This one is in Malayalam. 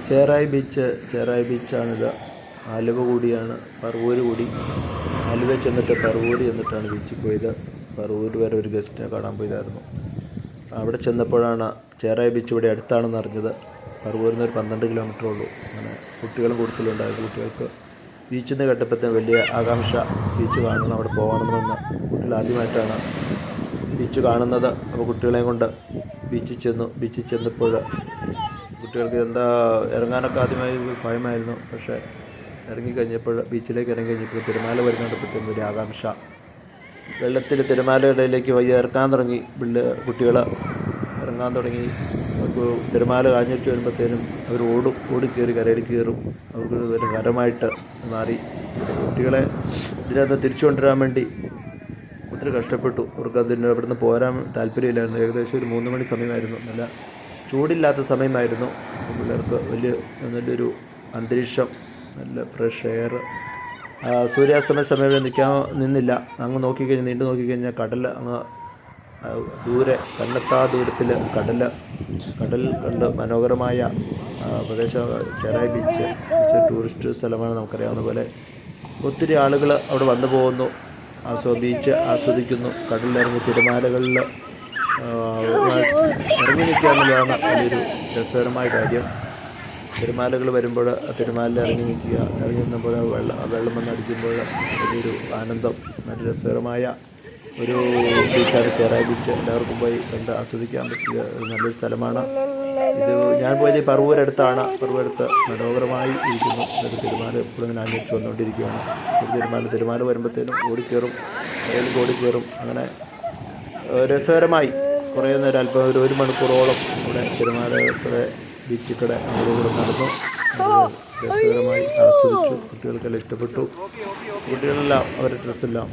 ചേറായി ബീച്ചാണിത്. ആലുവ കൂടിയാണ് പറവൂർ കൂടി. ആലുവ ചെന്നിട്ട് പറവൂർ ചെന്നിട്ടാണ് ബീച്ചിൽ പോയത്. പറവൂർ വരെ ഒരു ഗസ്റ്റിനെ കാണാൻ പോയതായിരുന്നു. അവിടെ ചെന്നപ്പോഴാണ് ചേറായി ബീച്ച് ഇവിടെ അടുത്താണെന്ന് അറിഞ്ഞത്. പറവൂരിൽ നിന്ന് ഒരു 12 കിലോമീറ്റർ ഉള്ളൂ. അങ്ങനെ കുട്ടികളും കൂടുതലുണ്ടായിരുന്നു. കുട്ടികൾക്ക് ബീച്ചിൽ നിന്ന് കേട്ടപ്പോഴത്തേന് വലിയ ആകാംക്ഷ, ബീച്ച് കാണണം, അവിടെ പോകണമെന്ന്. കുട്ടികൾ ആദ്യമായിട്ടാണ് ബീച്ച് കാണുന്നത്. അപ്പോൾ കുട്ടികളെയും കൊണ്ട് ബീച്ചിൽ ചെന്നപ്പോൾ കുട്ടികൾക്ക് ഇറങ്ങാനൊക്കെ ആദ്യമായി ഭയമായിരുന്നു. പക്ഷേ ബീച്ചിലേക്ക് ഇറങ്ങി കഴിഞ്ഞപ്പോൾ തിരമാല വരുന്നപ്പോഴത്തേക്കും വലിയ ആകാംക്ഷ. വെള്ളത്തിൽ തിരമാലയിടയിലേക്ക് ഇറങ്ങാൻ തുടങ്ങി. കുട്ടികൾ ഇറങ്ങാൻ തുടങ്ങി. അവർക്ക് തിരമാല കാഞ്ഞിട്ട് വരുമ്പോഴത്തേനും അവർ ഓടിക്കയറി കരയിൽ കയറും. അവർക്ക് ഒരു ഹരമായിട്ട് മാറി. കുട്ടികളെ ഇതിനകത്ത് തിരിച്ചു കൊണ്ടുവരാൻ വേണ്ടി ഒത്തിരി കഷ്ടപ്പെട്ടു. അവർക്ക് അവിടുന്ന് പോരാൻ താല്പര്യമില്ലായിരുന്നു. ഏകദേശം ഒരു 3 മണി സമയമായിരുന്നു. നല്ല ചൂടില്ലാത്ത സമയമായിരുന്നു. പിള്ളേർക്ക് നല്ലൊരു അന്തരീക്ഷം, നല്ല ഫ്രഷ് എയർ. സൂര്യാസ്തമയ സമയം നിന്നില്ല. അങ്ങ് നീണ്ടു നോക്കിക്കഴിഞ്ഞാൽ കടൽ അങ്ങ് ദൂരെ, കണ്ണെത്താ ദൂരത്തിൽ കടൽ കണ്ട് മനോഹരമായ പ്രദേശം ചേറായി ബീച്ച്. ടൂറിസ്റ്റ് സ്ഥലമാണ്, നമുക്കറിയാവുന്ന പോലെ. ഒത്തിരി ആളുകൾ അവിടെ വന്നു പോകുന്നു, ബീച്ച് ആസ്വദിക്കുന്നു. കടലിലിറങ്ങി തിരമാലകളിൽ ഇറങ്ങി നിൽക്കുക എന്നുള്ളതാണ് വലിയൊരു രസകരമായ കാര്യം. തിരമാലകൾ വരുമ്പോൾ തിരമാലയിൽ ഇറങ്ങി നിന്നപ്പോൾ വെള്ളം വന്നടിക്കുമ്പോൾ വലിയൊരു ആനന്ദം. നല്ല രസകരമായ ഒരു ബീച്ചാണ് ചേറായി ബീച്ച്. എല്ലാവർക്കും പോയി കണ്ട് ആസ്വദിക്കാൻ പറ്റിയ ഒരു നല്ലൊരു സ്ഥലമാണ് ഇത്. ഞാൻ പോയത് പറവൂരടുത്താണ്. പറവൂരടുത്ത് മനോഹരമായി ഇരിക്കുന്നു. ഒരു തിരമാല എപ്പോഴും ഇങ്ങനെ അന്വേഷിച്ച് വന്നുകൊണ്ടിരിക്കുകയാണ്. ഒരു തിരമാല വരുമ്പോഴത്തേനും ഓടിക്കയറും. അങ്ങനെ രസകരമായി കുറേ നേരം, അല്പം ഒരു മണിക്കൂറോളം അവിടെ തിരമാലയുടെ ബീച്ചിൽ കൂടെ നടന്നു. രസകരമായി ആസ്വദിച്ചു. കുട്ടികൾക്കെല്ലാം ഇഷ്ടപ്പെട്ടു. കുട്ടികളെല്ലാം അവരുടെ ഡ്രസ്സെല്ലാം